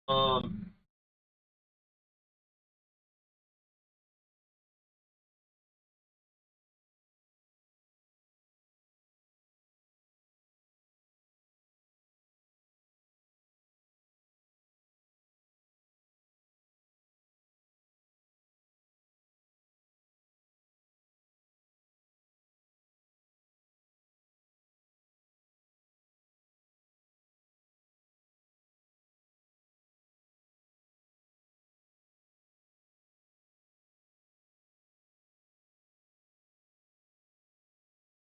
Um,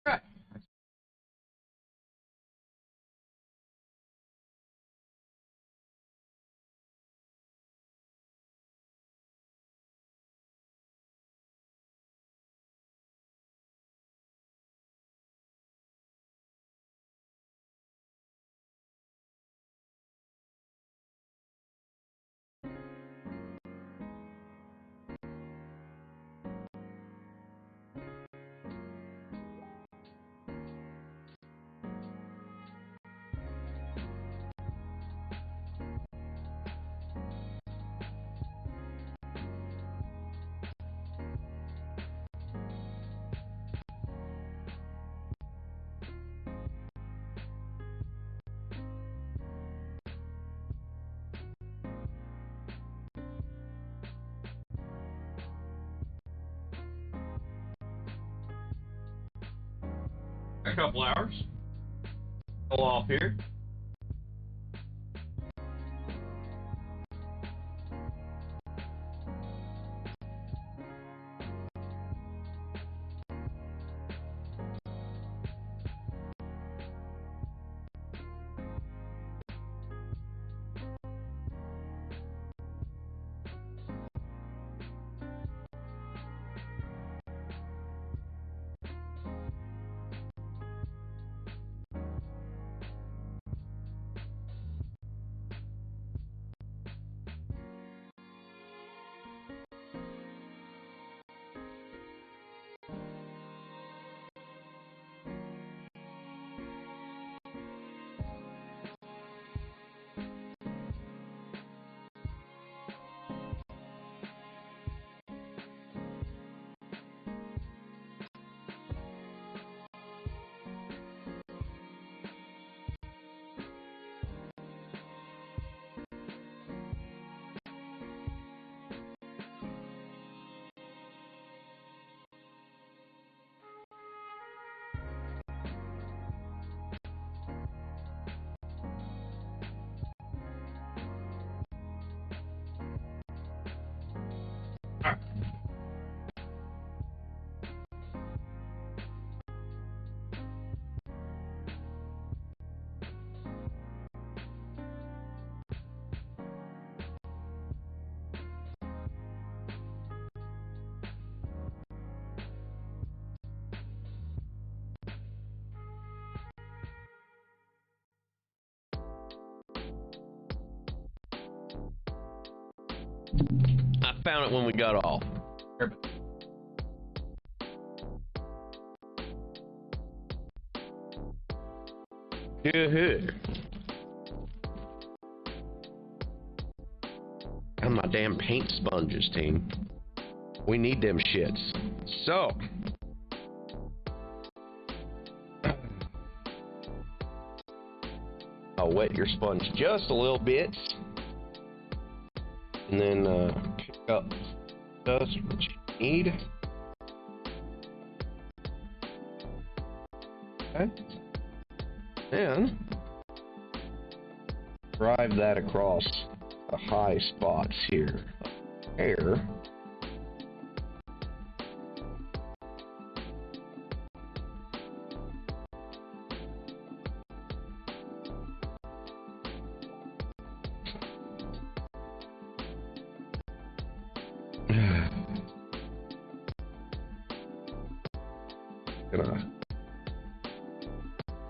right. A couple hours. Go off here. All right. I found it when we got off. Good. And my damn paint sponges, team. We need them shits. So. I'll wet your sponge just a little bit. And then pick up just what you need. Okay. And drive that across the high spots here. There. Gonna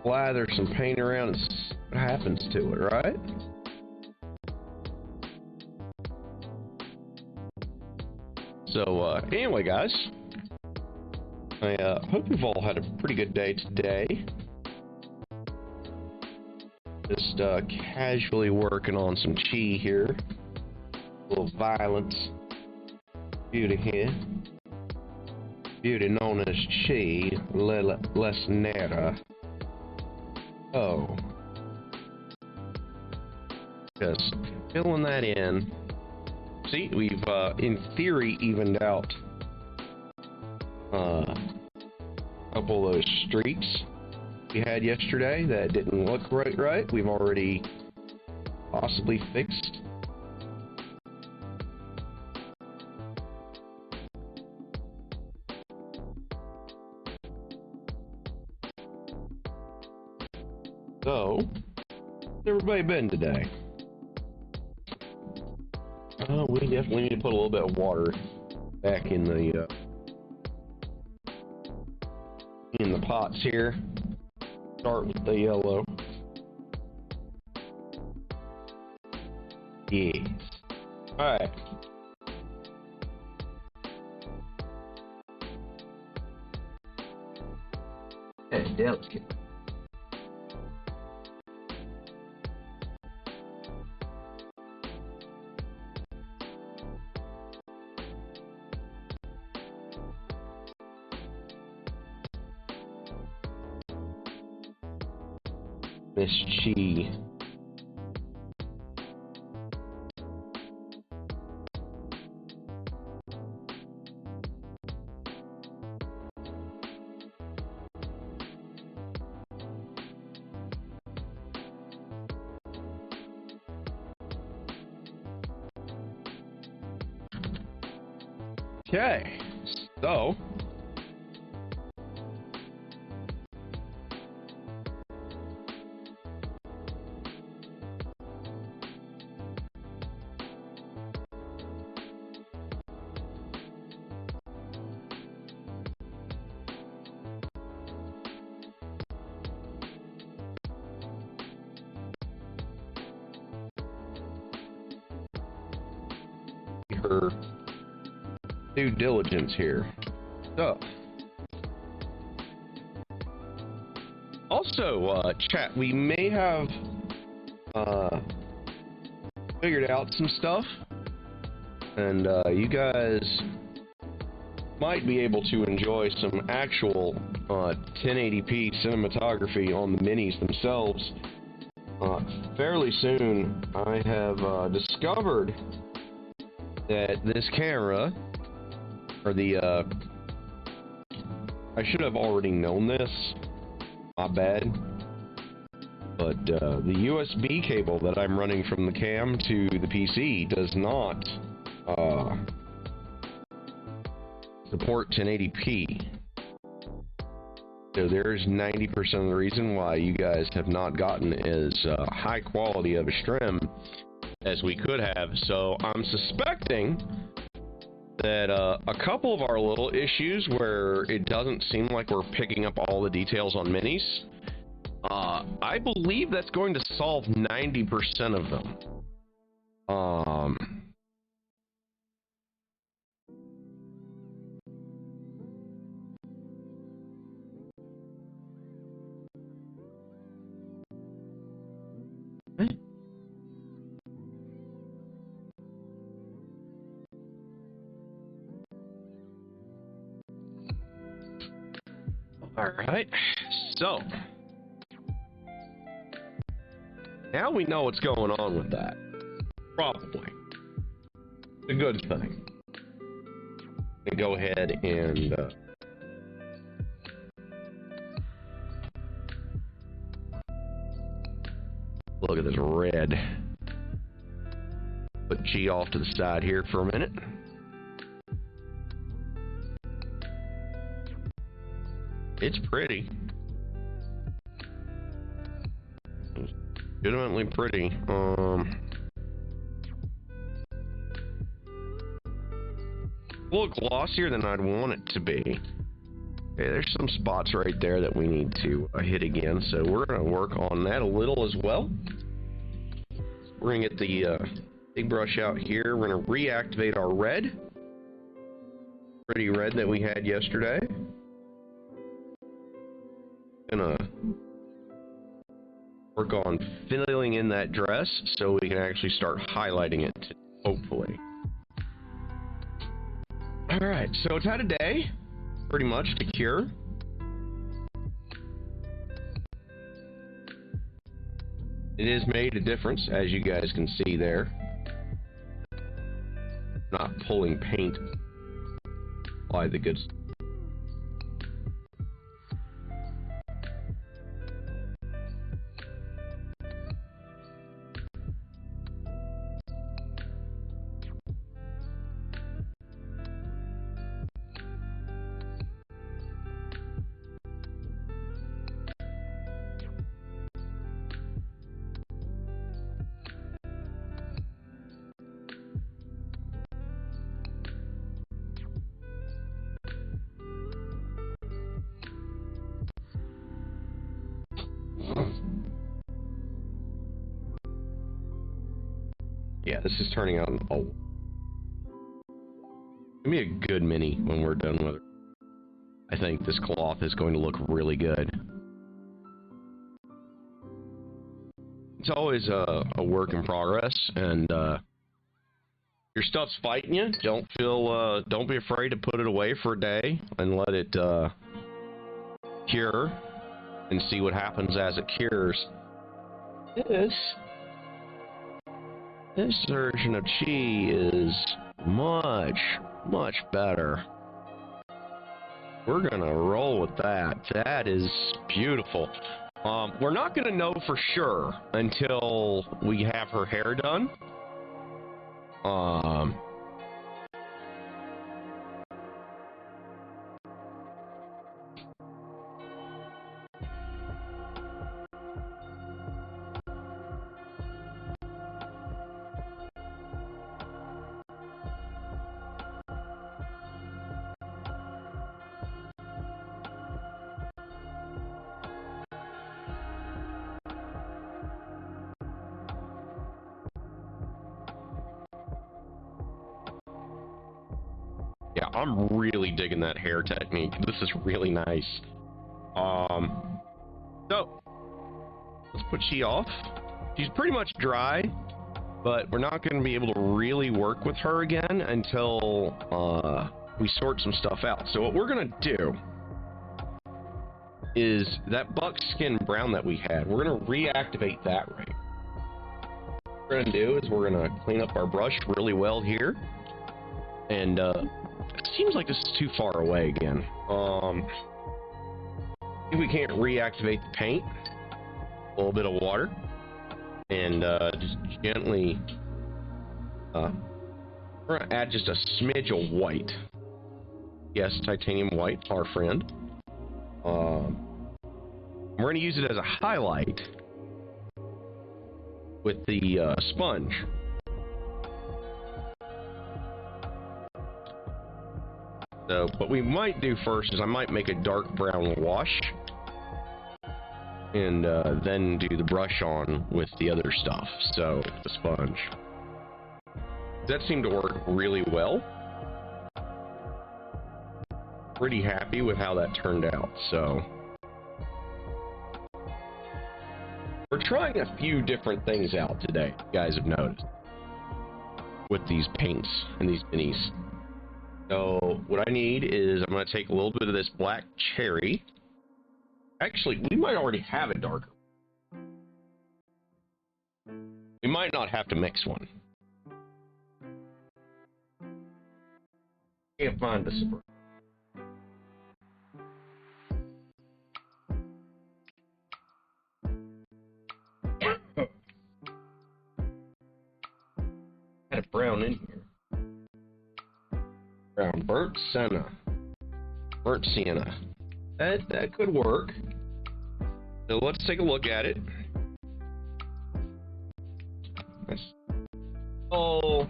lather some paint around and see what happens to it, right? So, anyway, guys, I hope you've all had a pretty good day today. Just casually working on some chi here. A little violence. Beauty here. Beauty known as chi, less nera. Oh. Just filling that in. See, we've in theory evened out a couple of those streaks we had yesterday that didn't look right. We've already possibly fixed. So, how's everybody been today? We definitely need to put a little bit of water back in the pots here. Start with the yellow. Yes. Alright. That's delicate. Miss Chi. Okay, so her due diligence here. So, also, chat, we may have figured out some stuff, and you guys might be able to enjoy some actual 1080p cinematography on the minis themselves fairly soon. I have discovered that this camera, or I should have already known this, my bad, but the USB cable that I'm running from the cam to the PC does not support 1080p. So there's 90% of the reason why you guys have not gotten as high quality of a stream as we could have. So I'm suspecting that a couple of our little issues where it doesn't seem like we're picking up all the details on minis, I believe that's going to solve 90% of them. Alright, so now we know what's going on with that. Probably. A good thing. And go ahead and look at this red. Put G off to the side here for a minute. It's pretty. It's legitimately pretty. A little glossier than I'd want it to be. Okay, there's some spots right there that we need to hit again, so we're going to work on that a little as well. We're going to get the big brush out here. We're going to reactivate our red. Pretty red that we had yesterday. Gonna work on filling in that dress so we can actually start highlighting it, hopefully. Alright, so it's had a day, pretty much, to cure. It has made a difference, as you guys can see there. Not pulling paint by the good stuff. Yeah, this is turning out gonna be a good mini when we're done with it. I think this cloth is going to look really good. It's always a work in progress, and your stuff's fighting you. Don't be afraid to put it away for a day and let it cure and see what happens as it cures. This version of Chi is much better. We're gonna roll with that. That is beautiful. We're not gonna know for sure until we have her hair done. Yeah, I'm really digging that hair technique. This is really nice. So let's put she off. She's pretty much dry, but we're not going to be able to really work with her again until we sort some stuff out. So what we're going to do is that buckskin brown that we had, we're going to reactivate that right. What we're going to do is we're going to clean up our brush really well here. And it seems like this is too far away again. If we can't reactivate the paint, a little bit of water, and just gently, we're gonna add just a smidge of white. Yes, titanium white, our friend. We're gonna use it as a highlight with the sponge. So what we might do first is I might make a dark brown wash and then do the brush on with the other stuff, so the sponge. That seemed to work really well. Pretty happy with how that turned out, so. We're trying a few different things out today, you guys have noticed, with these paints and these minis. So what I need is I'm going to take a little bit of this black cherry. Actually, we might already have it darker. We might not have to mix one. Can't find the spray. Had a brown in here. Brown, burnt sienna. That could work. So let's take a look at it.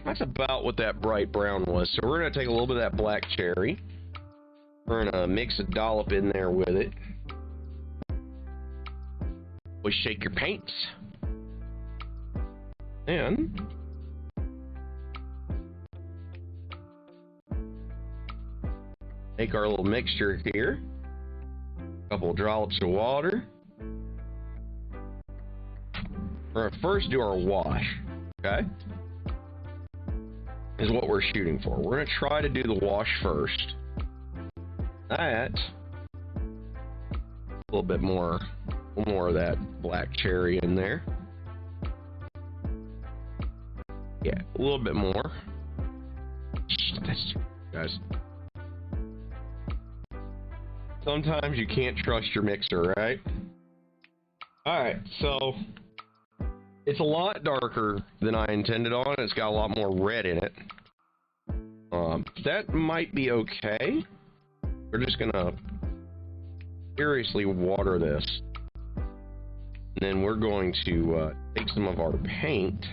That's about what that bright brown was. So we're gonna take a little bit of that black cherry. We're gonna mix a dollop in there with it. We shake your paints. And make our little mixture here. A couple of drops of water. We're going to first do our wash, okay? Is what we're shooting for. We're going to try to do the wash first. That, a little bit more of that black cherry in there. Yeah, a little bit more. Guys. Sometimes you can't trust your mixer, right? Alright, so it's a lot darker than I intended on. It's got a lot more red in it. That might be okay. We're just gonna seriously water this. And then we're going to take some of our paint.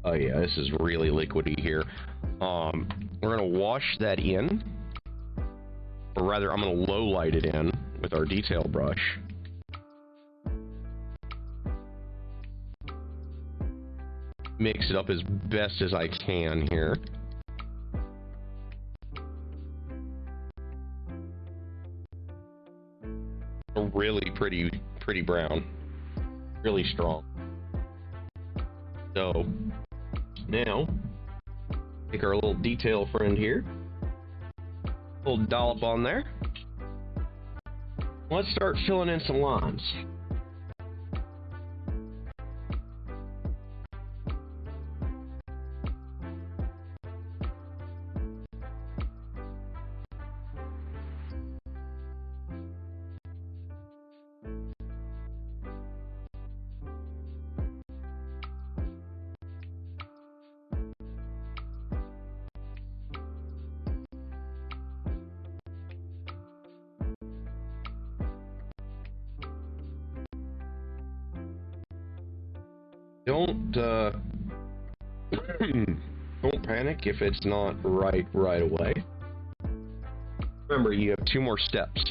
Oh yeah, this is really liquidy here. We're gonna wash that in. Or rather, I'm gonna low light it in with our detail brush. Mix it up as best as I can here. A really pretty brown. Really strong. So, now, take our little detail friend here. Little dollop on there. Let's start filling in some lines. Don't panic if it's not right away. Remember, you have 2 more steps.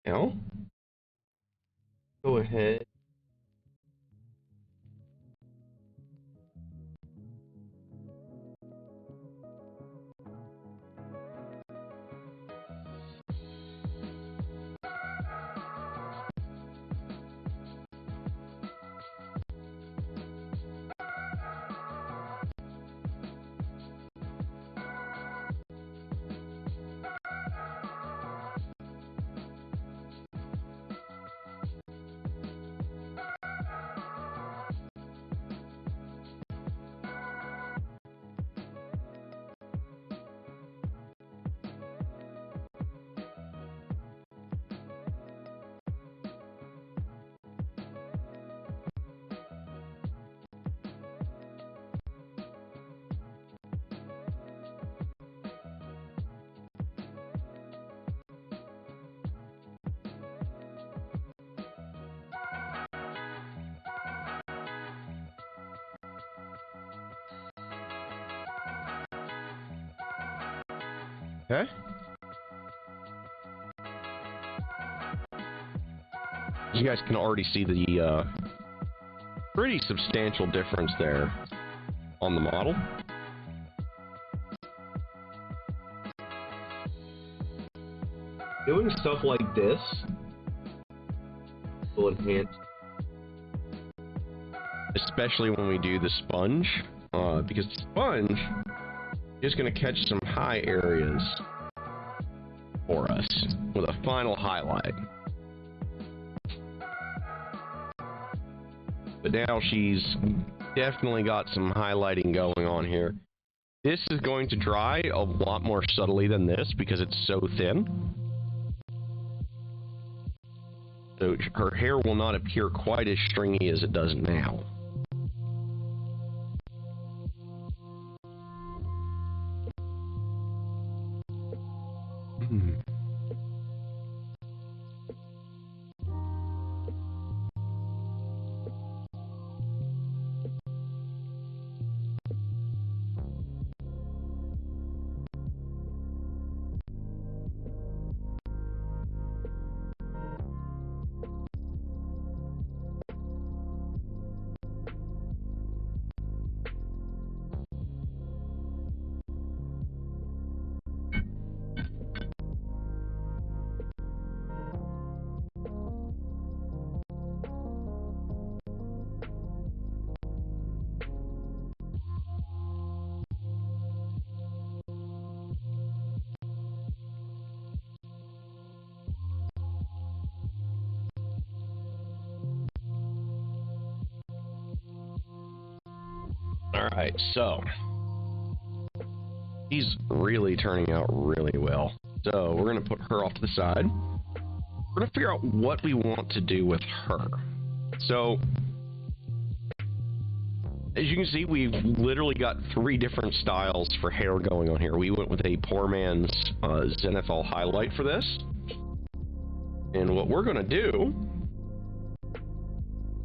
Now, go ahead. Okay. You guys can already see the pretty substantial difference there on the model. Doing stuff like this will enhance, especially when we do the sponge, because the sponge is going to catch some high areas for us with a final highlight. But now she's definitely got some highlighting going on here. This is going to dry a lot more subtly than this because it's so thin. So her hair will not appear quite as stringy as it does now. Alright, so she's really turning out really well. So we're going to put her off to the side. We're going to figure out what we want to do with her. So, as you can see, we've literally got 3 different styles for hair going on here. We went with a poor man's Zenithal highlight for this. And what we're going to do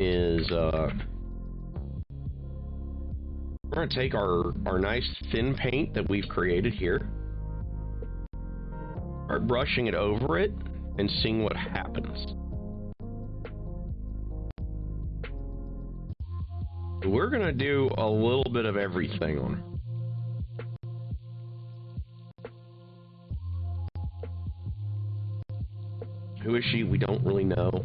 is we're going to take our nice thin paint that we've created here, start brushing it over it, and seeing what happens. We're going to do a little bit of everything on her. Who is she? We don't really know.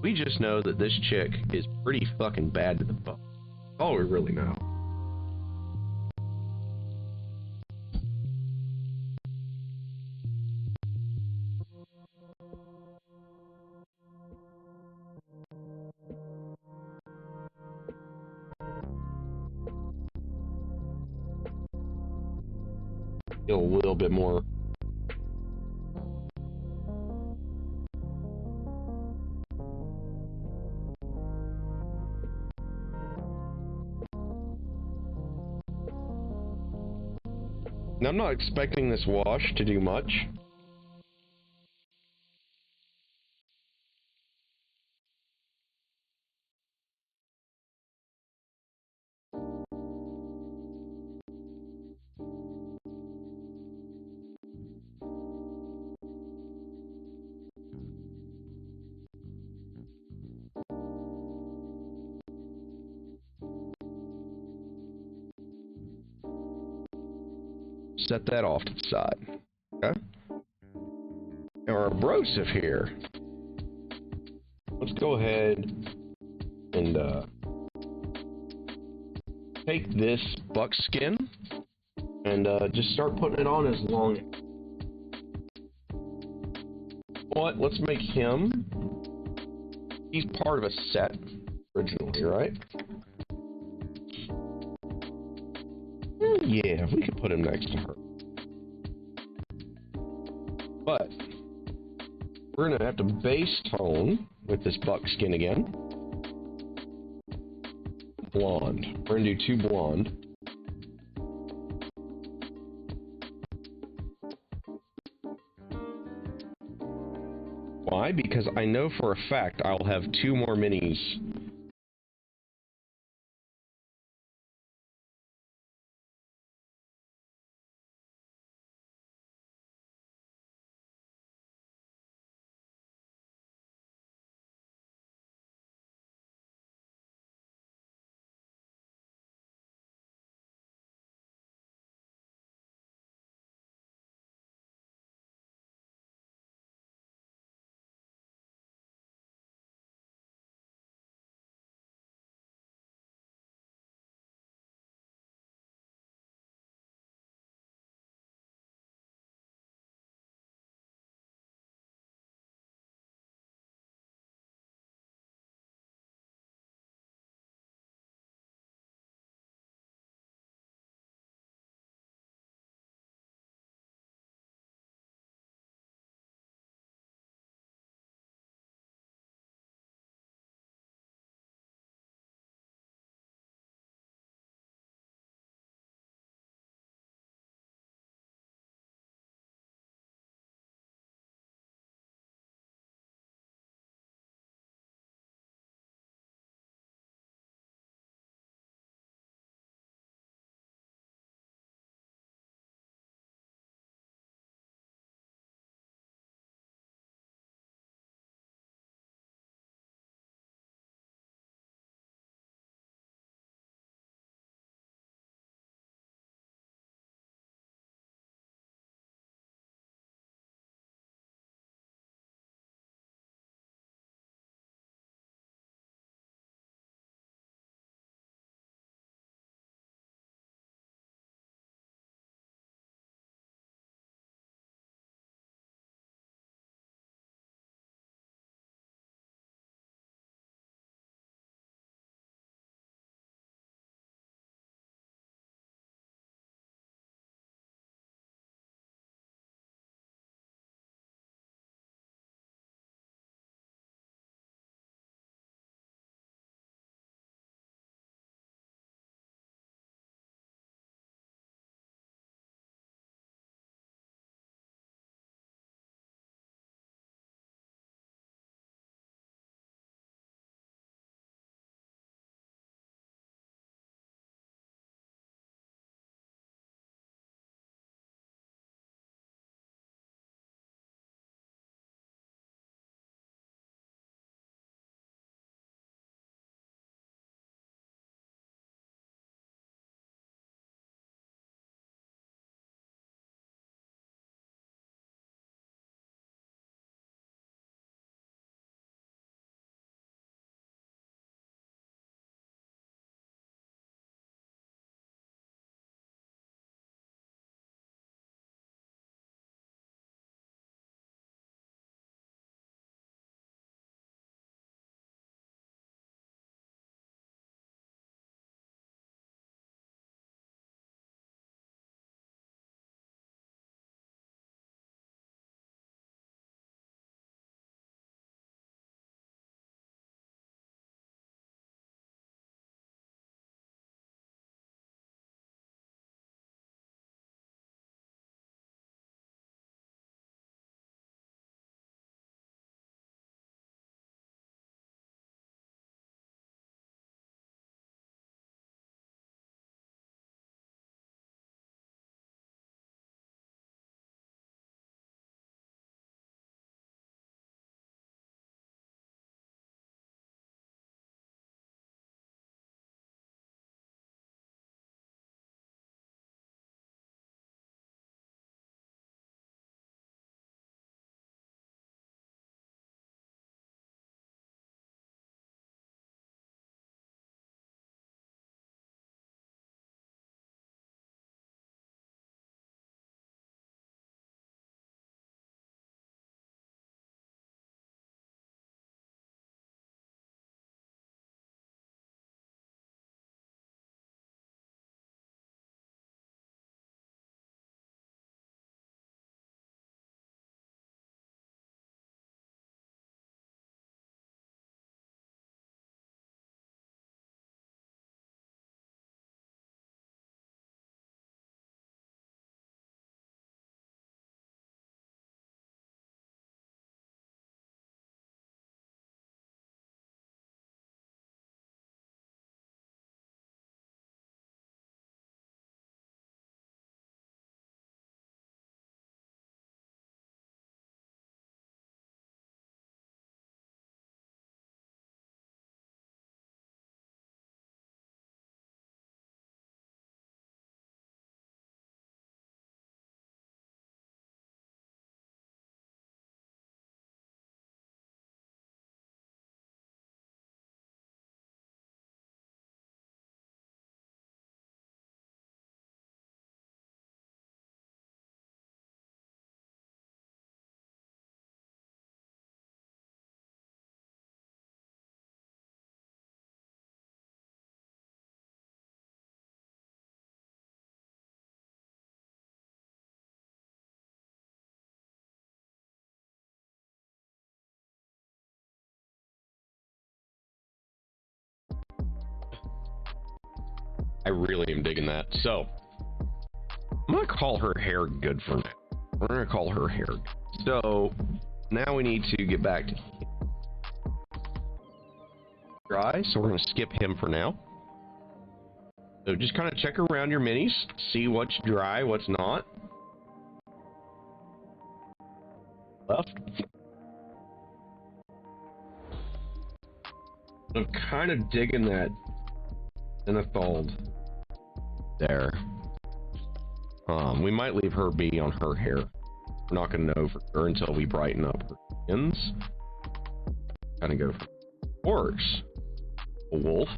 We just know that this chick is pretty fucking bad to the bone. All we really know. A little bit more. Now, I'm not expecting this wash to do much. Set that off to the side. Okay? Now our abrasive here. Let's go ahead and take this buckskin and just start putting it on as long. What? Let's make him. He's part of a set originally, right? Yeah, we could put him next to her. But we're gonna have to base tone with this buckskin again. Blonde. We're gonna do 2 blonde. Why? Because I know for a fact I'll have 2 more minis I really am digging that. So, I'm going to call her hair good for now. We're going to call her hair good. So, now we need to get back to dry, so we're going to skip him for now. So just kind of check around your minis, see what's dry, what's not. Left. I'm kind of digging that Zenithal there. We might leave her be on her hair. We're not going to know for sure until we brighten up her skins. Kind of go for horse. A wolf.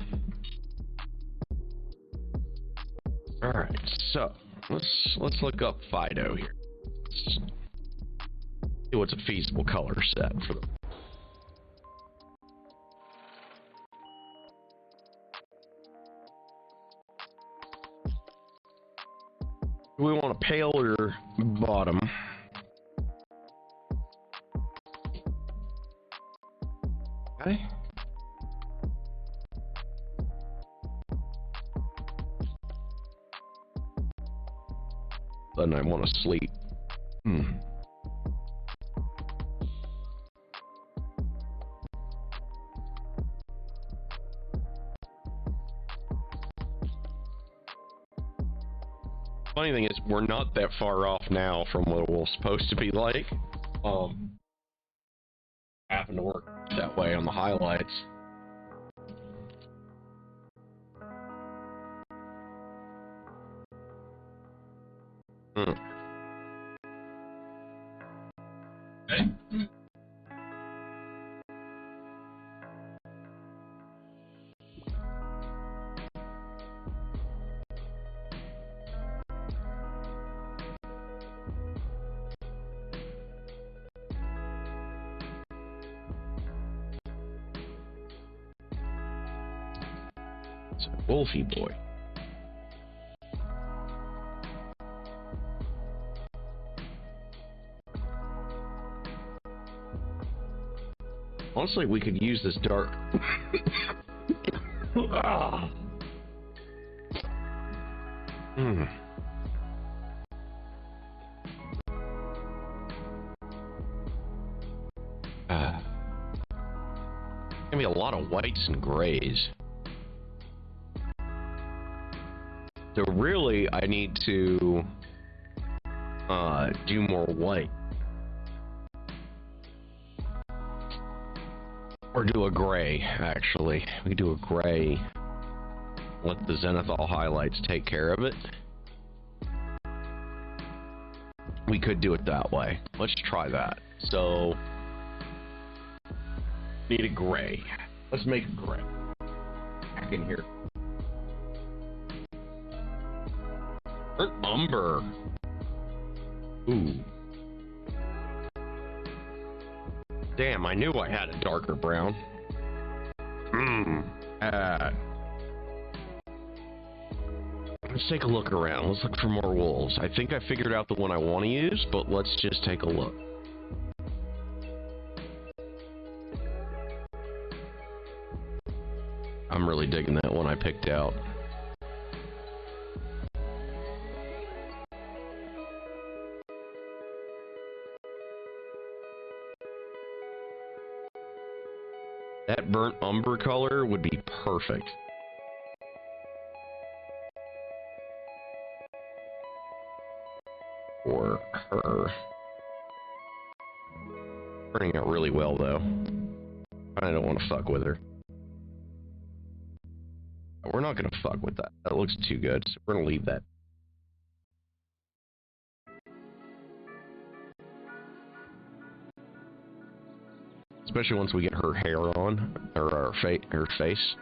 Alright, so let's look up Fido here. Let's see what's a feasible color set for them. Do we want a pale or bottom? Okay. Then I want to sleep. Funny thing is, we're not that far off now from what it was supposed to be like. Happened to work that way on the highlights. Okay. It's a Wolfie boy. Honestly, we could use this dark. Gonna be a lot of whites and grays. So really, I need to do more white. Or do a gray, actually. We do a gray. Let the Zenithal highlights take care of it. We could do it that way. Let's try that. So, need a gray. Let's make a gray. Back in here. Burnt umber. Ooh. Damn, I knew I had a darker brown. Let's take a look around. Let's look for more wolves. I think I figured out the one I want to use, but let's just take a look. I'm really digging that one I picked out. That burnt umber color would be perfect. For her. Turning out really well, though. I don't want to fuck with her. We're not going to fuck with that. That looks too good, so we're going to leave that. Especially once we get her hair on, or her face.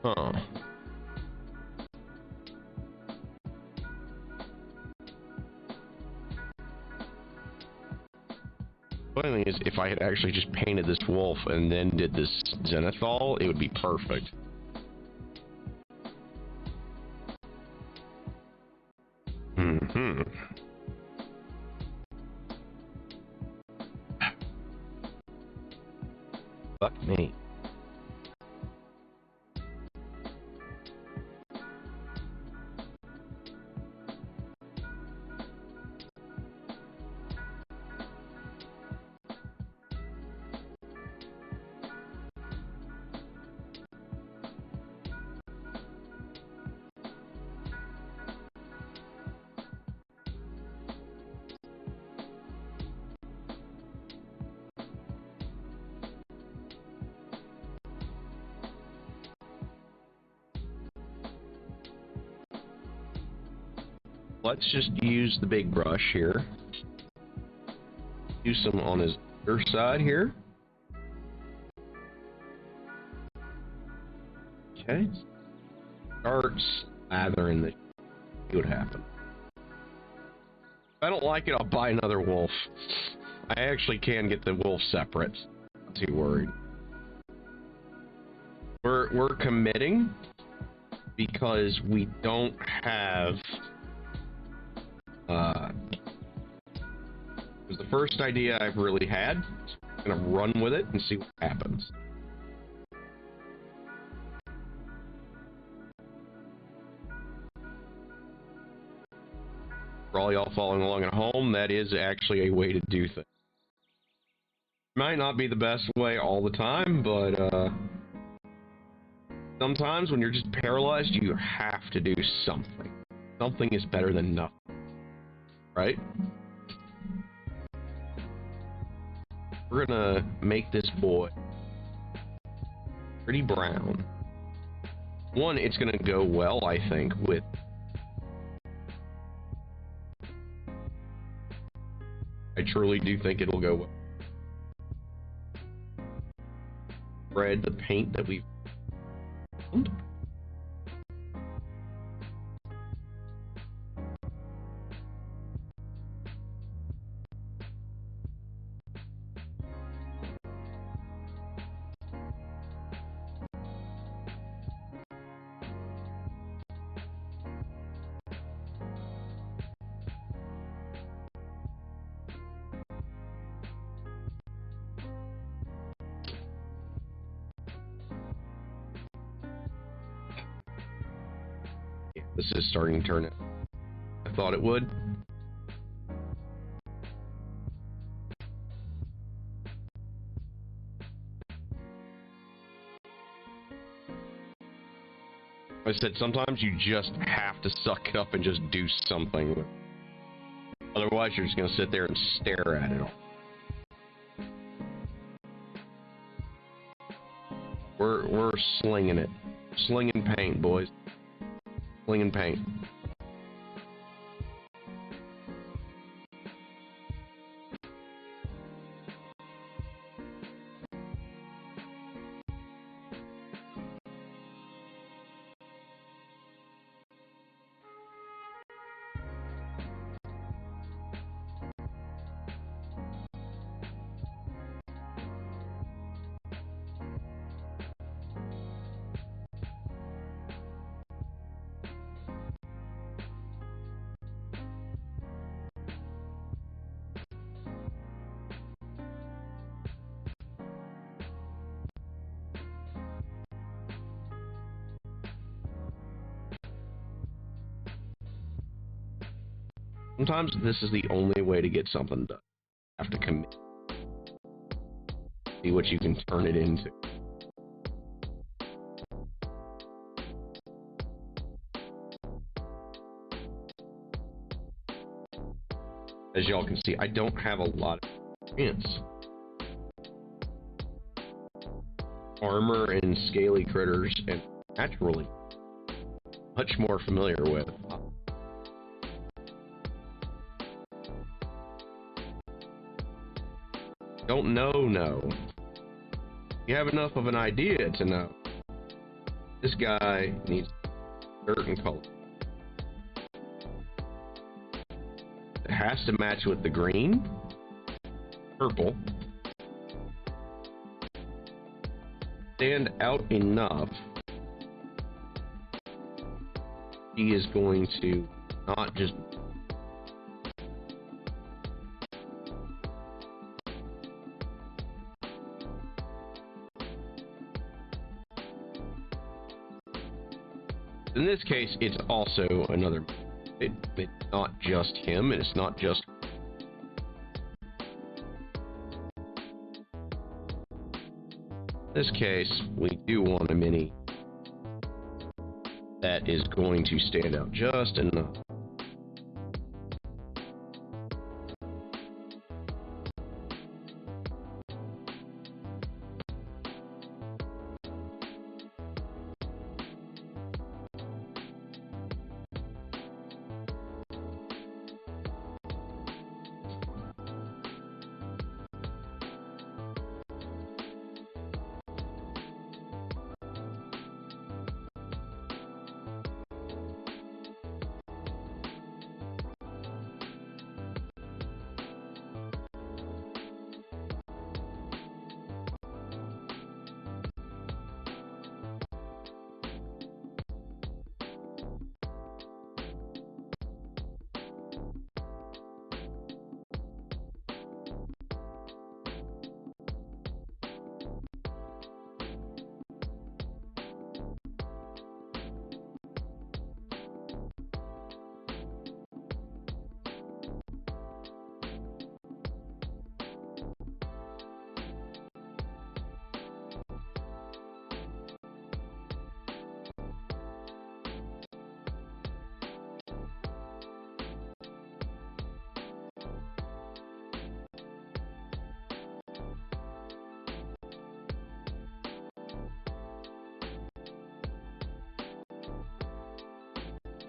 Huh. The funny thing is, if I had actually just painted this wolf and then did this zenithal, it would be perfect. Mm-hmm. Fuck me. Let's just use the big brush here. Use some on his other side here. Okay. Start slathering the. See what happens. If I don't like it, I'll buy another wolf. I actually can get the wolf separate. Not too worried. We're committing because we don't have. It was the first idea I've really had. I'm gonna run with it and see what happens. For all y'all following along at home, that is actually a way to do things. Might not be the best way all the time, but sometimes when you're just paralyzed, you have to do something. Something is better than nothing. Right? We're gonna make this boy pretty brown. One, it's gonna go well, I think, with I truly do think it'll go well. Spread the paint that we've found. This is starting to turn out. I thought it would. I said sometimes you just have to suck it up and just do something. Otherwise, you're just going to sit there and stare at it all. We're slinging it. Slinging paint, boys. Slinging paint. Sometimes this is the only way to get something done. You have to commit. See what you can turn it into. As y'all can see, I don't have a lot of experience. Armor and scaly critters, and naturally, much more familiar with. Don't know. You have enough of an idea to know. This guy needs a certain color. It has to match with the green. purple stand out enough, he is going to not just in this case, it's also another. It's not just him, and it's not just. In this case, we do want a mini that is going to stand out just enough.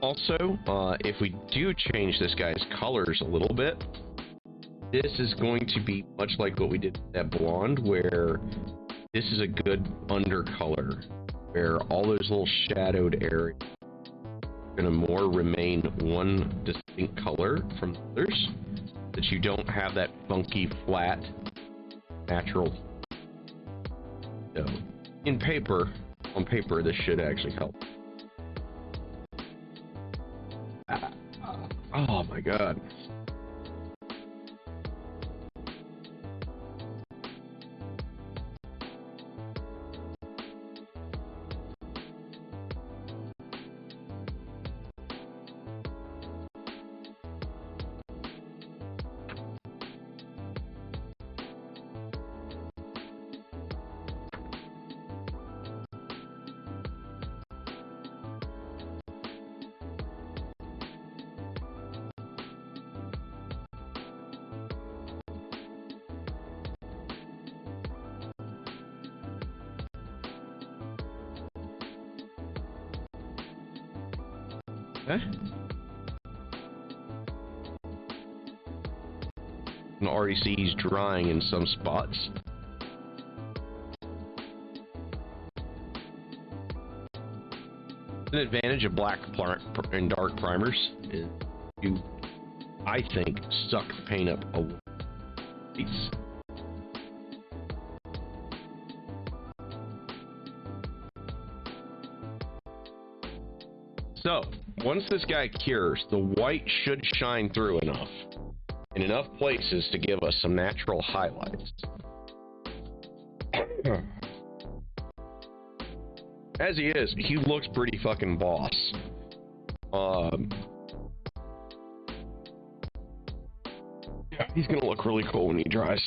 Also, if we do change this guy's colors a little bit, this is going to be much like what we did with that blonde, where this is a good undercolor, where all those little shadowed areas are going to more remain one distinct color from others, that you don't have that funky, flat, natural. So, on paper, this should actually help. Oh my god. Okay. You can already see he's drying in some spots. An advantage of black and dark primers is you, I think, suck the paint up a little piece. So, once this guy cures, the white should shine through enough, in enough places to give us some natural highlights. As he is, he looks pretty fucking boss. Yeah, he's gonna look really cool when he dries.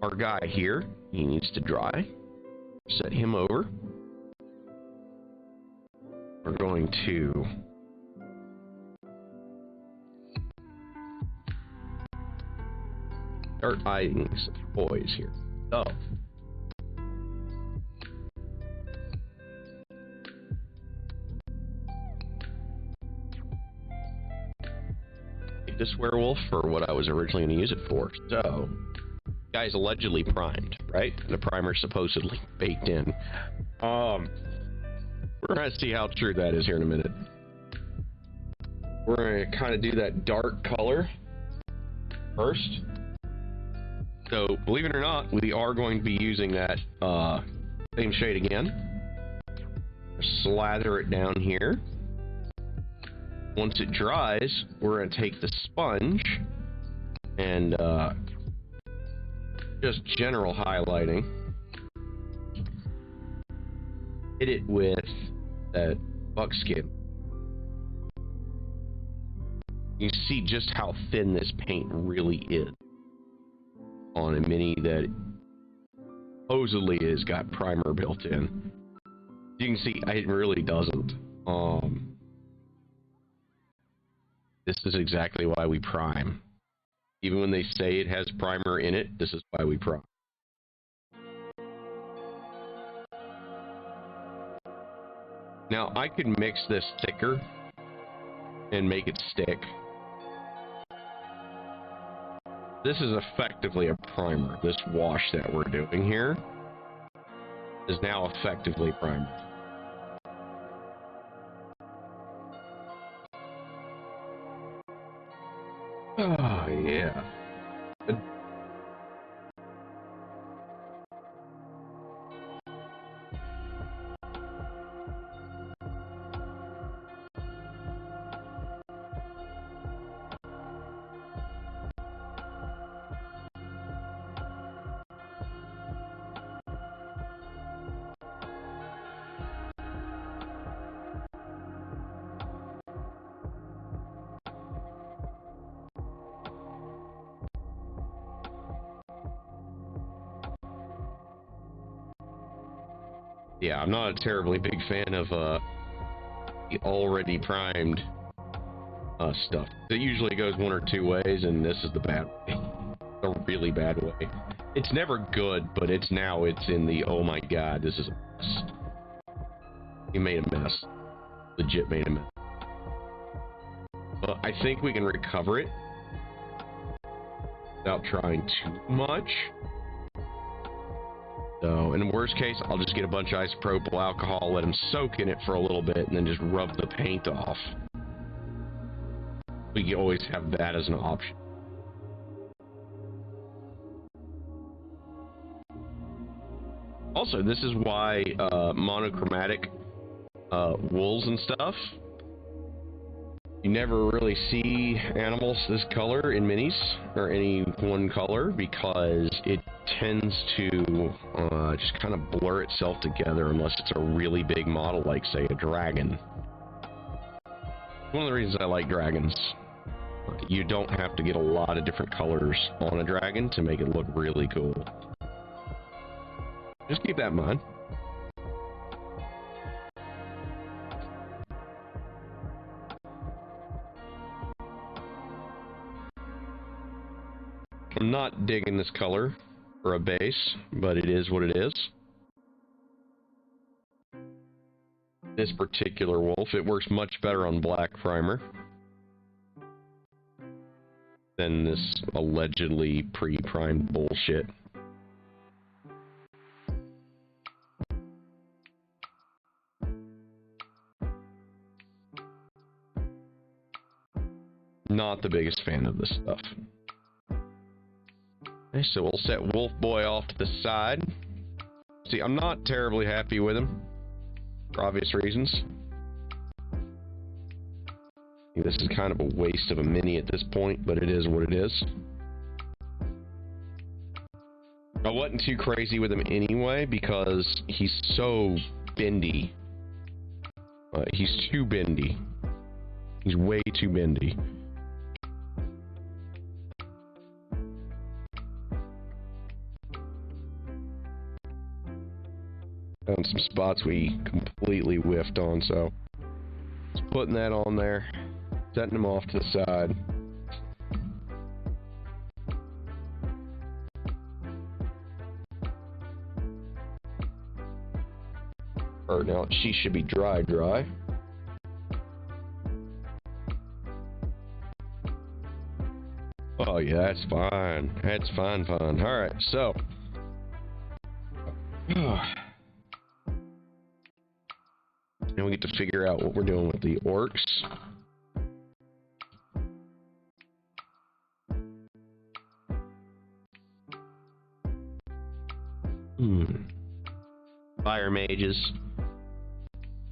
Our guy here, he needs to dry. Set him over. We're going to start eyeing some boys here. Oh. This werewolf for what I was originally going to use it for. So, guy's allegedly primed, right? The primer's supposedly baked in. We're going to see how true that is here in a minute. We're going to kind of do that dark color first. So, believe it or not, we are going to be using that same shade again. Slather it down here. Once it dries, we're going to take the sponge and just general highlighting. Hit it with that buckskin. You see just how thin this paint really is on a Mini that supposedly has got primer built in. You can see it really doesn't. This is exactly why we prime. Even when they say it has primer in it, this is why we prime. Now, I could mix this thicker and make it stick. This is effectively a primer. This wash that we're doing here is now effectively primer. Oh, yeah. Yeah, I'm not a terribly big fan of the already primed stuff. It usually goes one or two ways, and this is the bad way. The really bad way. It's never good, but it's in the, oh my god, this is a mess. You made a mess. Legit made a mess. But I think we can recover it without trying too much. So, in the worst case, I'll just get a bunch of isopropyl alcohol, let them soak in it for a little bit, and then just rub the paint off. We can always have that as an option. Also, this is why monochromatic wools and stuff, you never really see animals this color in minis, or any one color, because it tends to just kind of blur itself together unless it's a really big model, like, say, a dragon. One of the reasons I like dragons. You don't have to get a lot of different colors on a dragon to make it look really cool. Just keep that in mind. I'm not digging this color for a base, but it is what it is. This particular wolf, it works much better on black primer than this allegedly pre-primed bullshit. Not the biggest fan of this stuff. Okay, so we'll set Wolf Boy off to the side. See, I'm not terribly happy with him, for obvious reasons. I think this is kind of a waste of a mini at this point, but it is what it is. I wasn't too crazy with him anyway, because he's so bendy. He's too bendy. He's way too bendy. on some spots we completely whiffed on, so just putting that on there, setting them off to the side. Or now she should be dry. Oh yeah, that's fine. That's fine. All right, so now we get to figure out what we're doing with the orcs. Fire mages.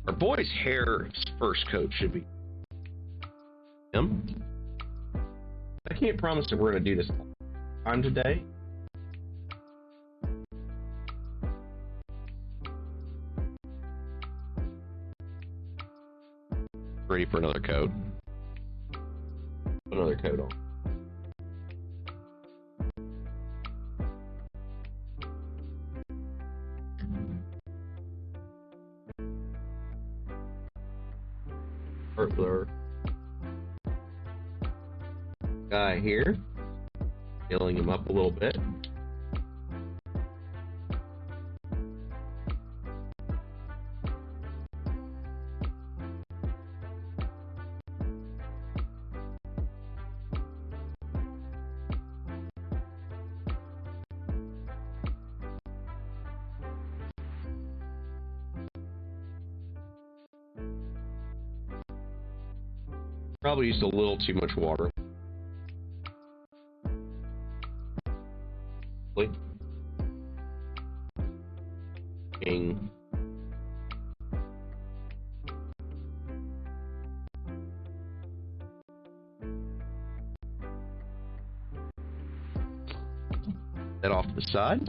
Our boy's hair first coat should be him. I can't promise that we're going to do this time today. Ready for another coat. Put another coat on. Earthler guy here, healing him up a little bit. Probably used a little too much water. King. That off to the side.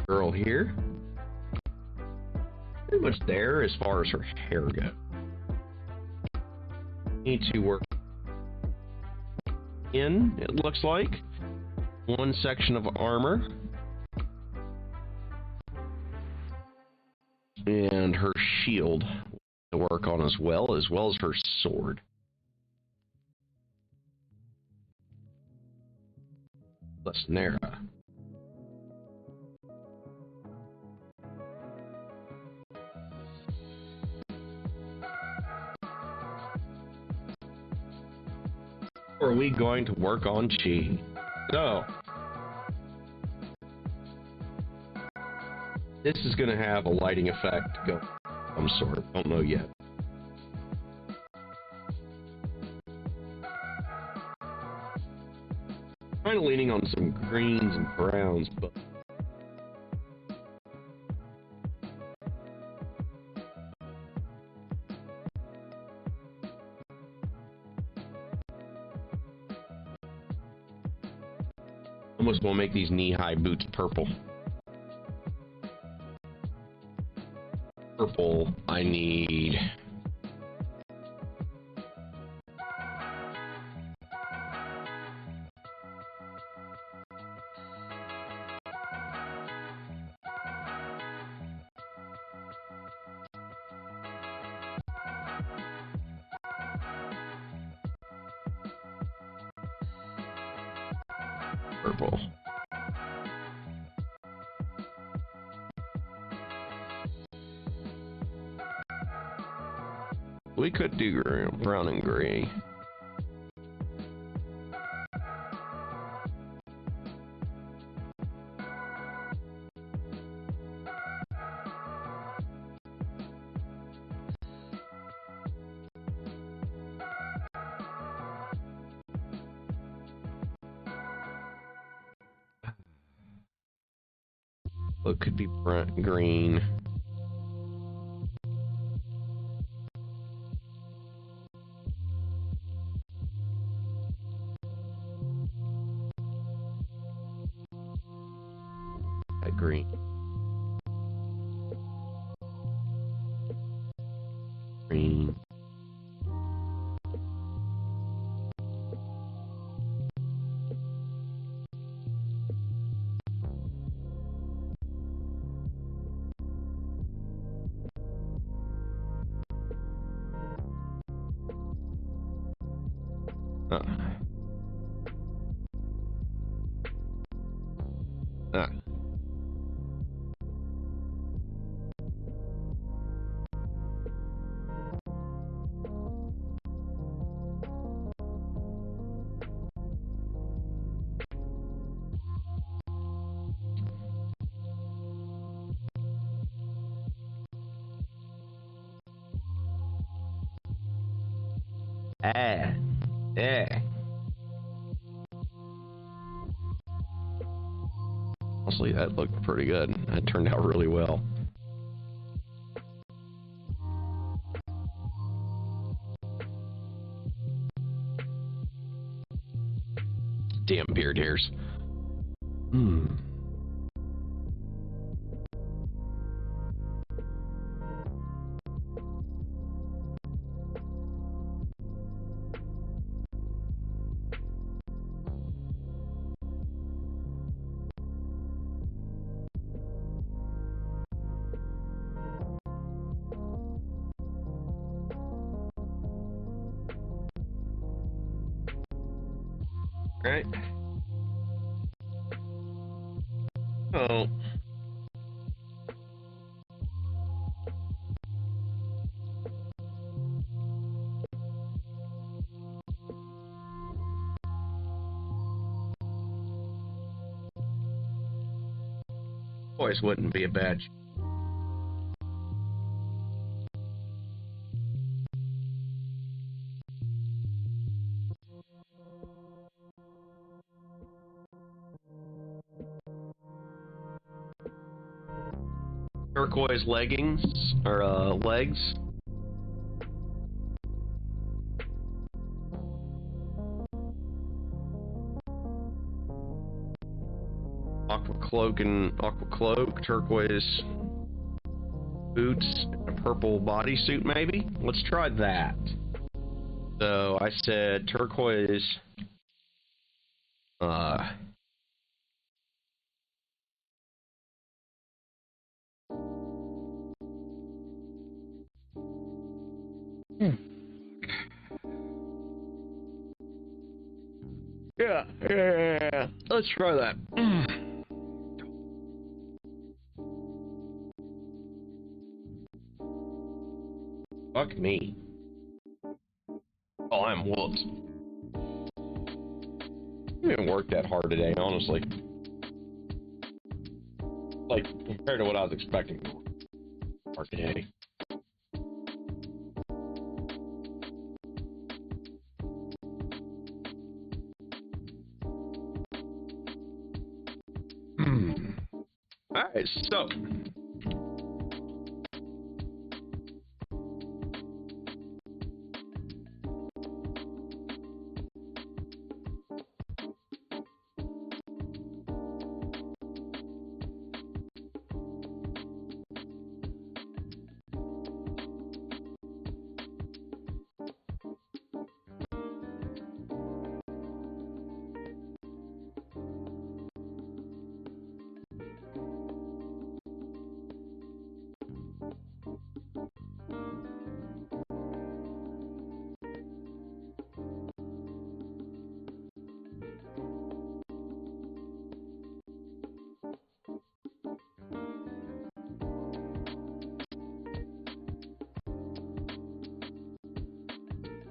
Girl here. Pretty much there as far as her hair goes. Need to work in, it looks like, one section of armor. And her shield to work on as well as her sword. Lesnera. Or are we going to work on chi? So, this is going to have a lighting effect go some sort. Don't know yet. Kind of leaning on some greens and browns, but almost want to make these knee-high boots purple. Purple, I need... purple. We could do brown and gray. It could be green. That green. Green. Uh. Uh. Yeah. Honestly, that looked pretty good. That turned out really well. Damn beard hairs. Right. Oh. Boys wouldn't be a bad. Turquoise leggings or legs. Aqua cloak, turquoise boots, a purple bodysuit maybe? Let's try that. So I said turquoise Yeah. Let's try that. Fuck me. Oh, I'm whooped. I didn't work that hard today, honestly. Like, compared to what I was expecting. Hard today. Alright, so.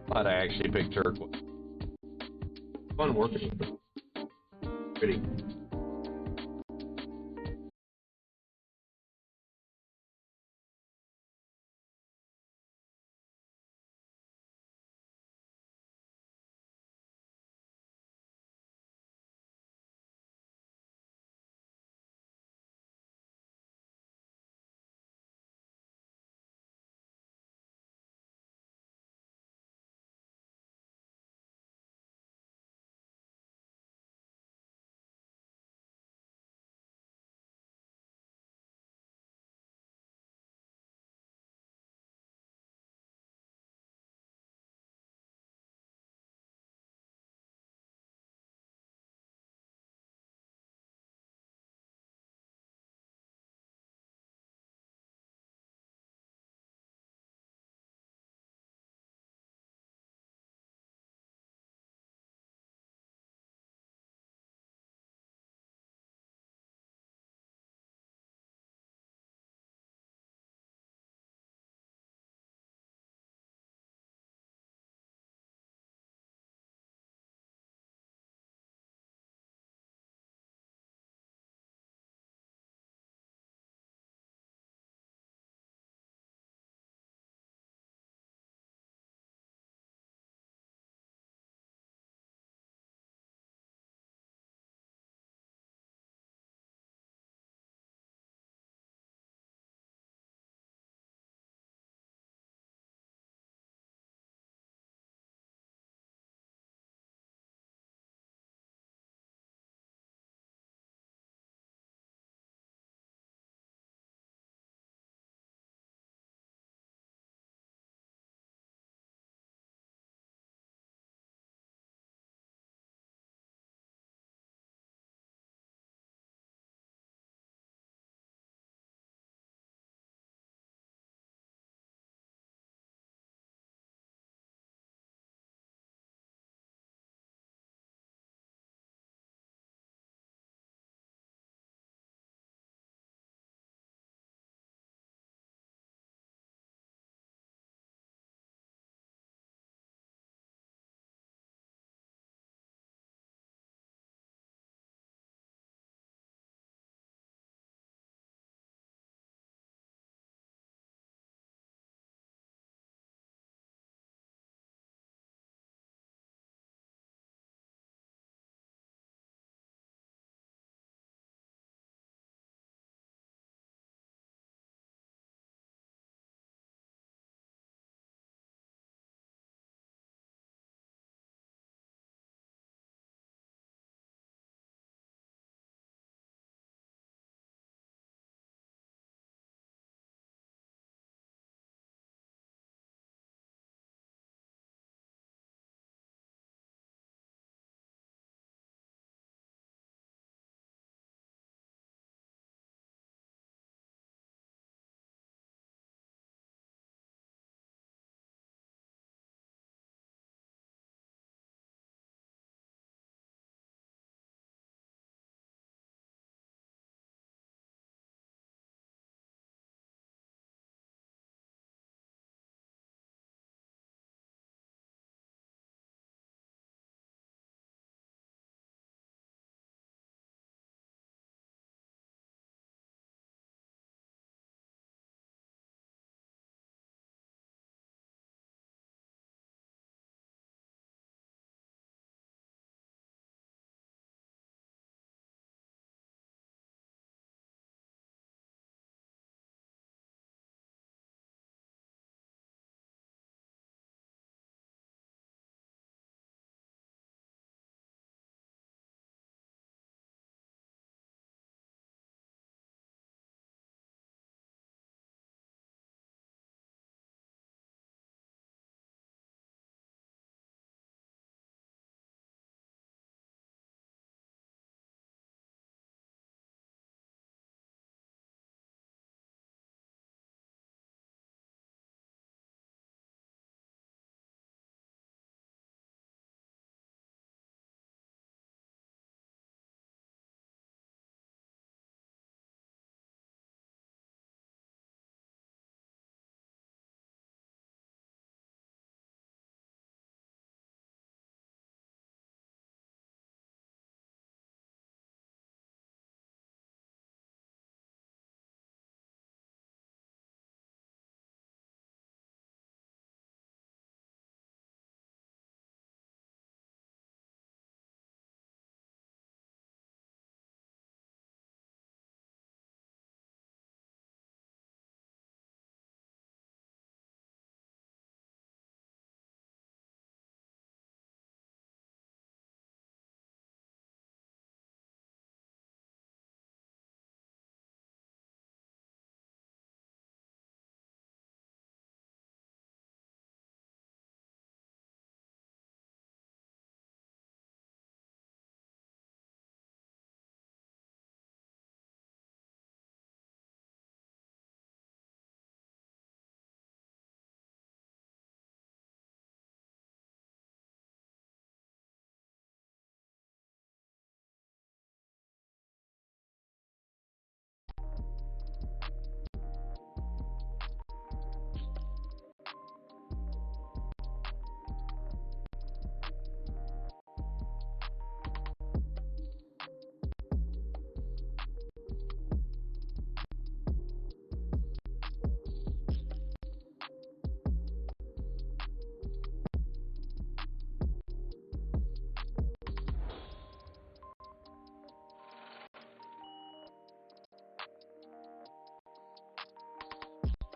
Glad I actually picked turquoise. Fun working with them. Pretty.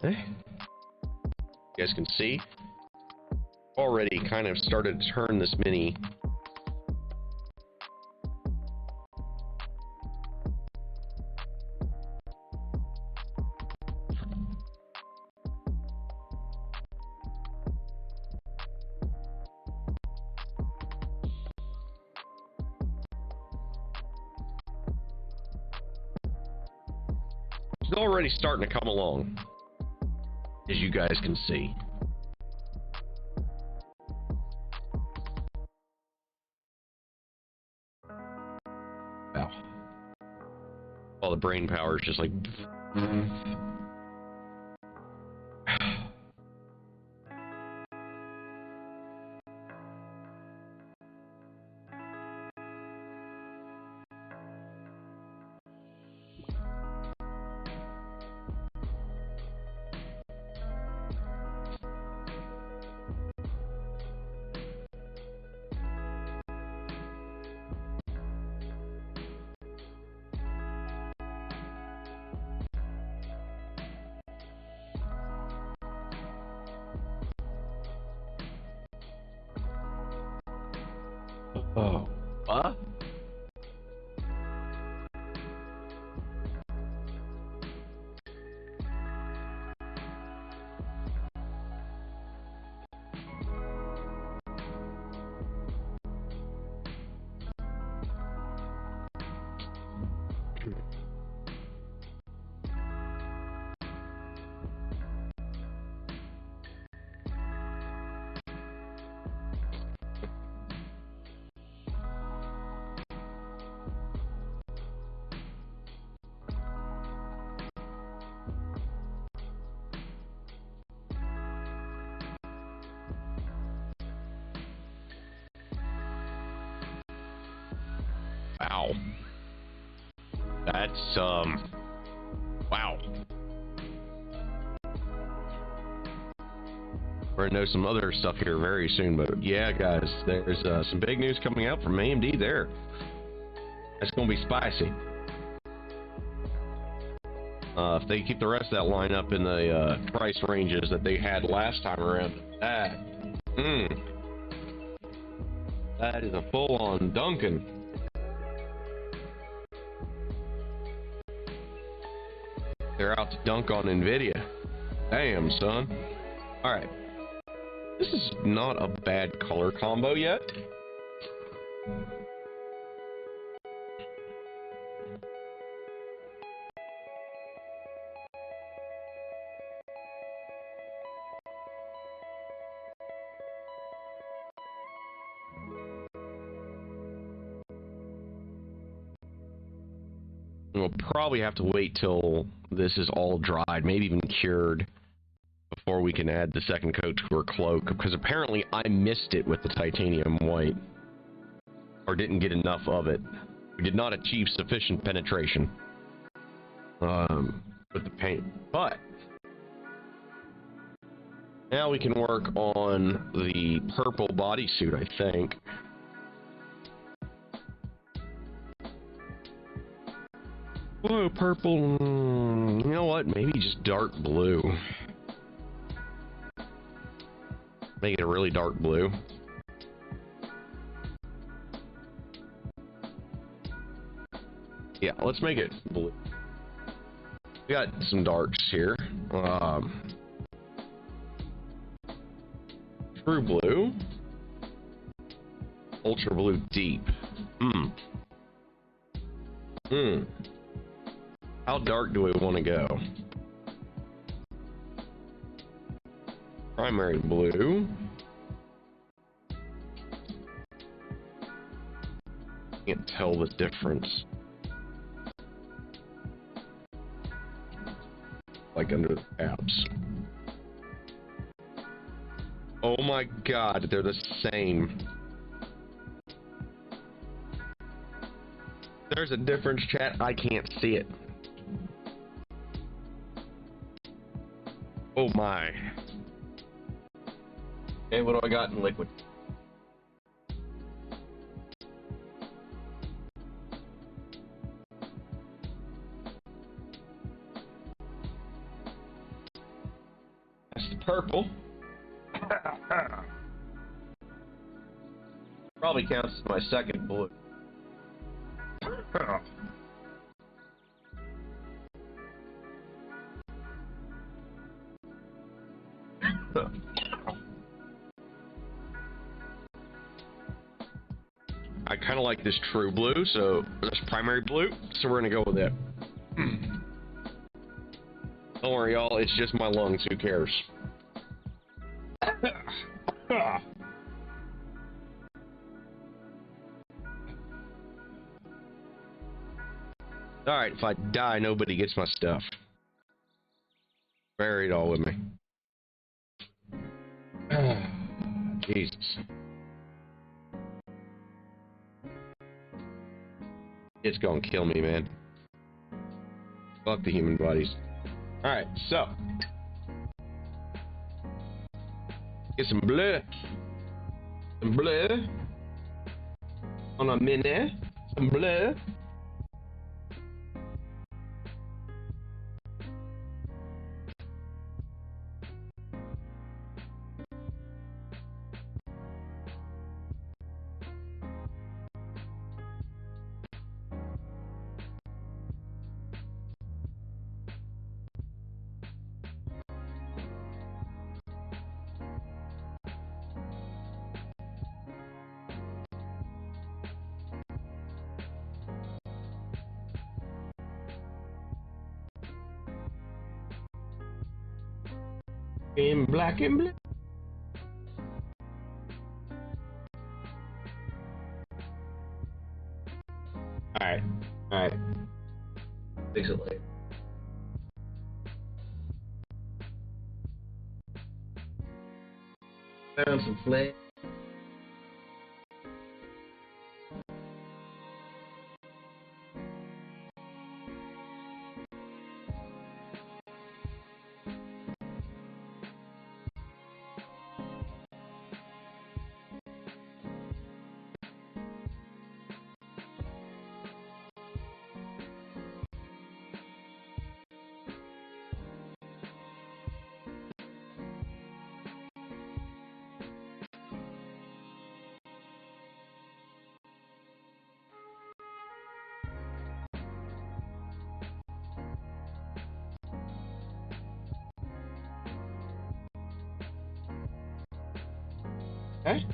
You guys can see already kind of started to turn this mini. It's already starting to come along, as you guys can see. Wow. All the brain power is just like... Oh, what? Wow. That's, wow. We're gonna know some other stuff here very soon, but yeah, guys, there's some big news coming out from AMD there. That's gonna be spicy. If they keep the rest of that lineup in the price ranges that they had last time around, that is a full-on Duncan. They're out to dunk on NVIDIA. Damn, son. All right. This is not a bad color combo yet. We'll probably have to wait till this is all dried, maybe even cured, before we can add the second coat to her cloak, because apparently I missed it with the titanium white, or didn't get enough of it. We did not achieve sufficient penetration with the paint, but now we can work on the purple bodysuit, I think. Oh, purple, you know what, maybe just dark blue. Make it a really dark blue. Yeah, let's make it blue. We got some darks here. True blue. Ultra blue deep. How dark do we want to go? Primary blue. Can't tell the difference. Like under the tabs. Oh my god, they're the same. There's a difference, chat. I can't see it. Oh my. Okay, what do I got in liquid? purple. Probably counts as my second blue. I kind of like this true blue, so that's primary blue, so we're gonna go with it. Don't worry, y'all, it's just my lungs, who cares? Alright, if I die, nobody gets my stuff. Bury it all with me. Jesus. It's gonna kill me, man. Fuck the human bodies. Alright, so. Get some bleu. Some bleu. On a minute. Some bleu. In black and blue. Alright. Alright. Fix it later. Found some flag. Okay.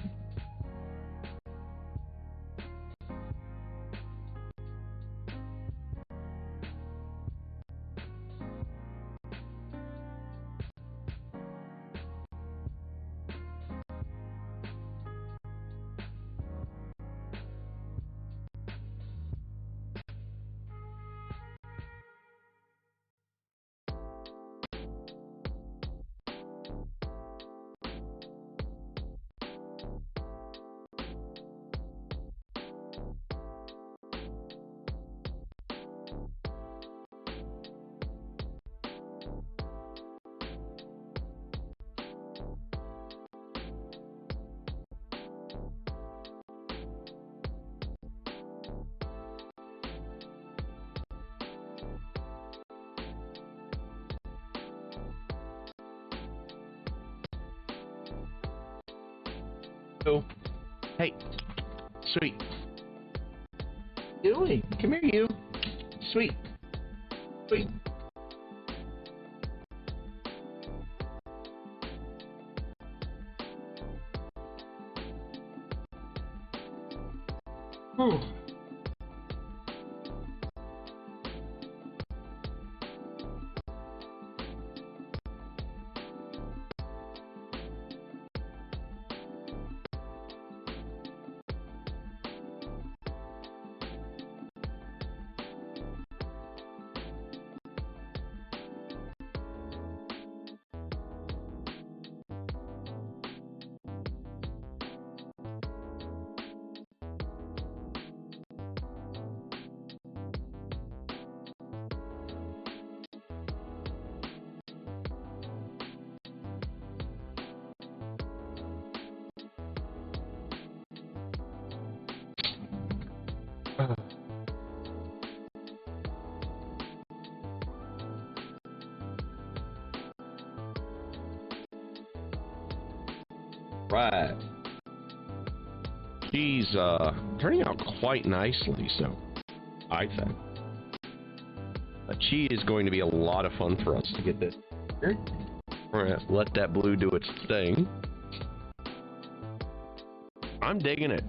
So, hey, sweet. Doing? Come here, you. Sweet. Sweet. Whew. right. She's turning out quite nicely, so I think. She is going to be a lot of fun for us to get this. Alright, let that blue do its thing. I'm digging it.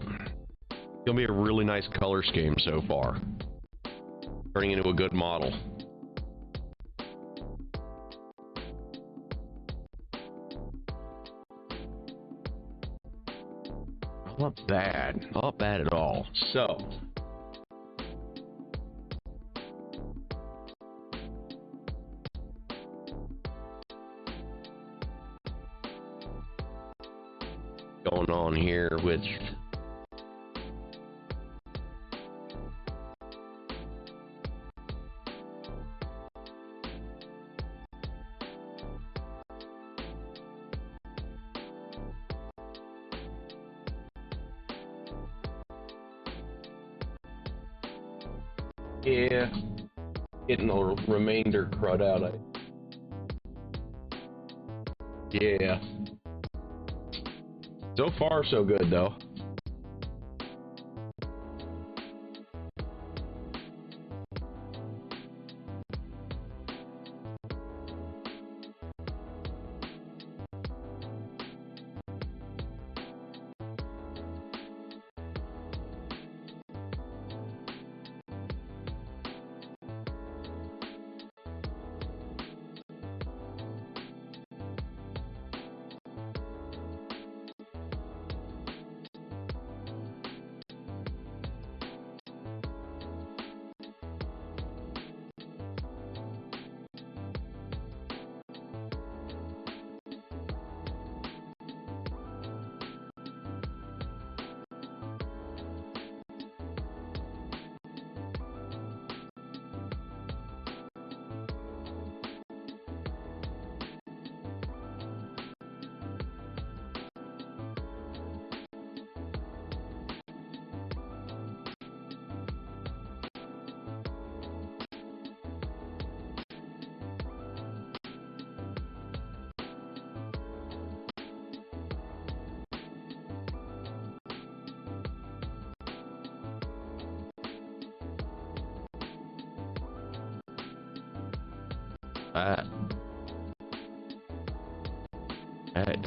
It's gonna be a really nice color scheme so far. Turning into a good model. Not bad. Not bad at all. So. Going on here with getting the remainder crud out. Yeah. So far, so good, though.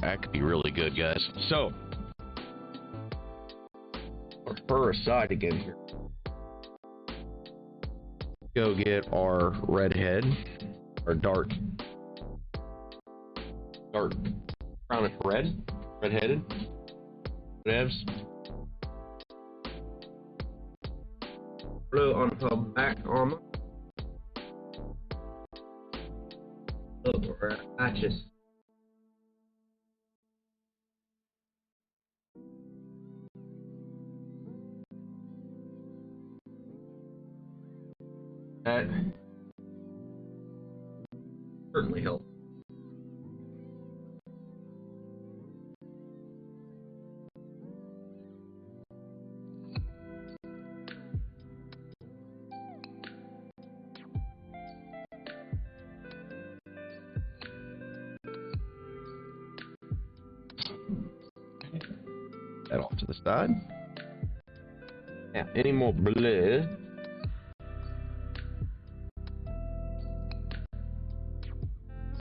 That could be really good, guys. So, our fur aside again here. Go get our redhead, our dark brownish redheaded. Whatevs. Blue on her back armor. Look, patches. That certainly helps. That off to the side. Now, any more blue?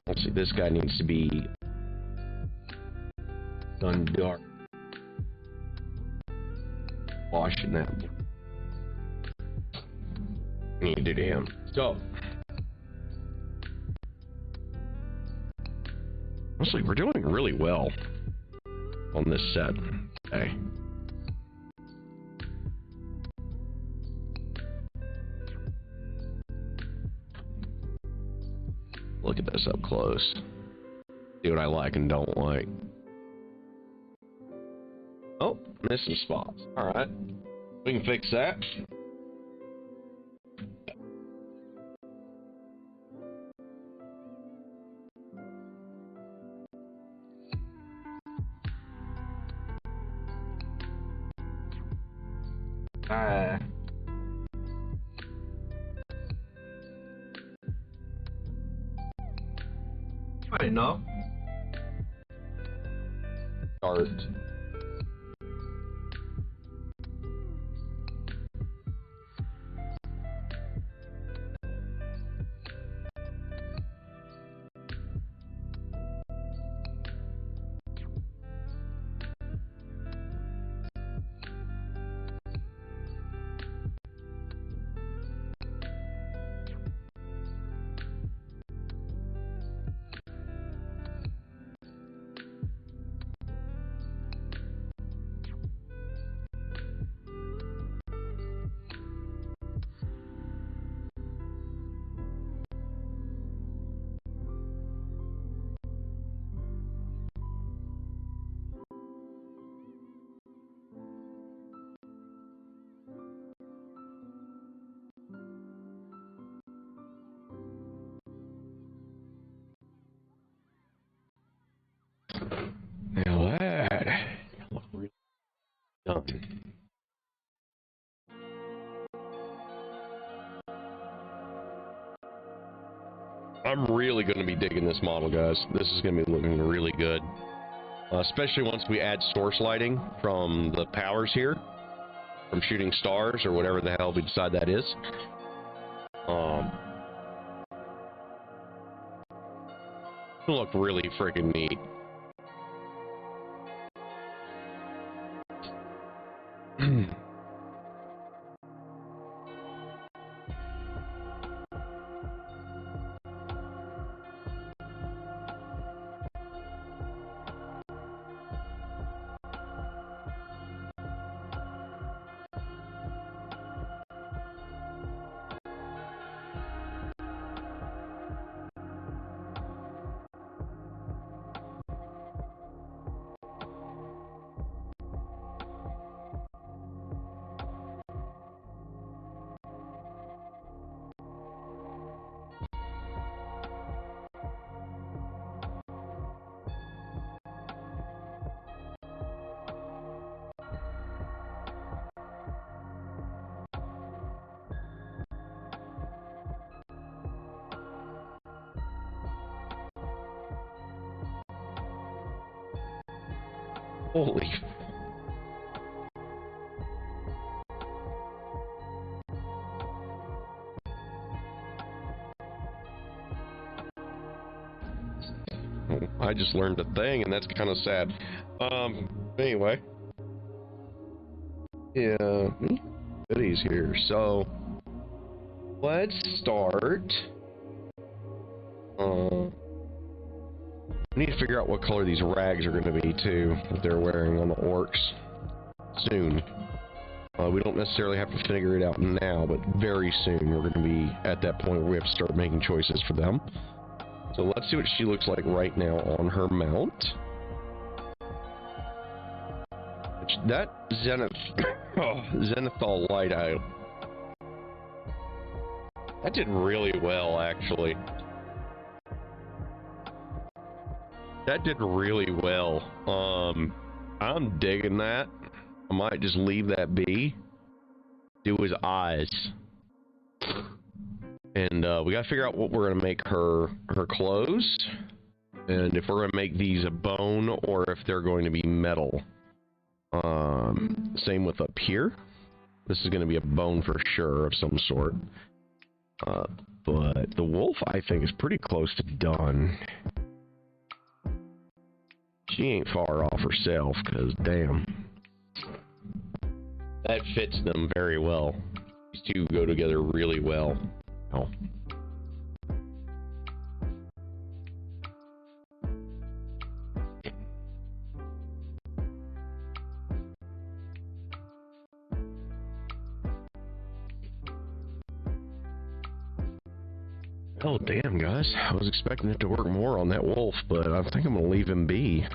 Let's see, this guy needs to be done dark. Washing that. Need to do to him. So, honestly, we're doing really well on this set. Okay. Look at this up close. See what I like and don't like. Oh, missing spots. Alright. We can fix that. Right enough. start. Now that looks really done. I'm really going to be digging this model, guys. This is going to be looking really good. Especially once we add source lighting from the powers here. From shooting stars or whatever the hell we decide that is. It'll look really freaking neat. Holy. I just learned a thing, and that's kind of sad. Anyway. Yeah, goodies here. So, let's start. I need to figure out what color these rags are going to be, too, that they're wearing on the orcs soon. We don't necessarily have to figure it out now, but very soon we're going to be at that point where we have to start making choices for them. So let's see what she looks like right now on her mount. That Zenithal Light Eye. That did really well, actually. That did really well. I'm digging that. I might just leave that be. Do his eyes. And we gotta figure out what we're gonna make her clothes. And if we're gonna make these a bone or if they're going to be metal. Same with up here. This is gonna be a bone for sure of some sort. But the wolf, I think, is pretty close to done. She ain't far off herself, because damn. That fits them very well. These two go together really well. Oh. Oh, damn, guys. I was expecting it to work more on that wolf, but I think I'm going to leave him be.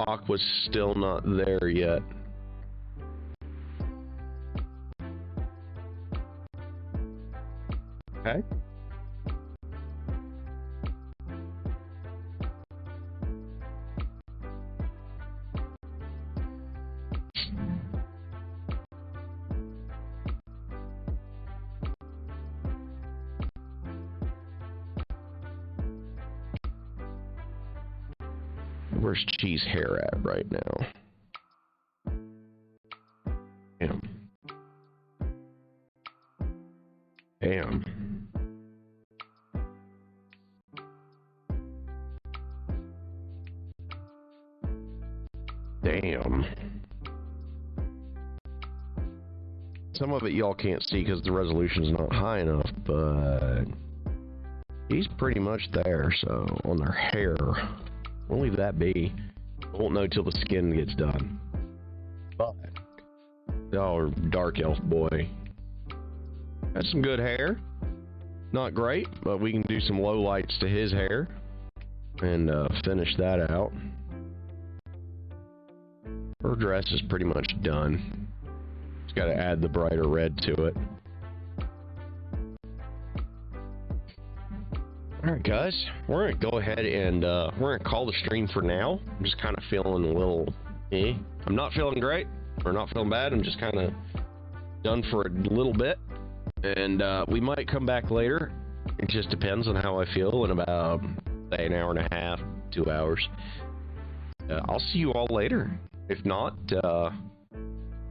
Aqua's still not there yet. Okay. Where's Cheese hair at right now? Damn. Damn. Damn. Some of it y'all can't see because the resolution's not high enough, but he's pretty much there, so on their hair. We'll leave that be. Won't know till the skin gets done. But oh, dark elf boy. That's some good hair. Not great, but we can do some low lights to his hair and finish that out. Her dress is pretty much done. Just got to add the brighter red to it. Alright guys, we're going to go ahead and we're going to call the stream for now. I'm just kind of feeling a little I'm not feeling great, or not feeling bad. I'm just kind of done for a little bit. And we might come back later. It just depends on how I feel in about, say, an hour and a half, 2 hours. I'll see you all later. If not,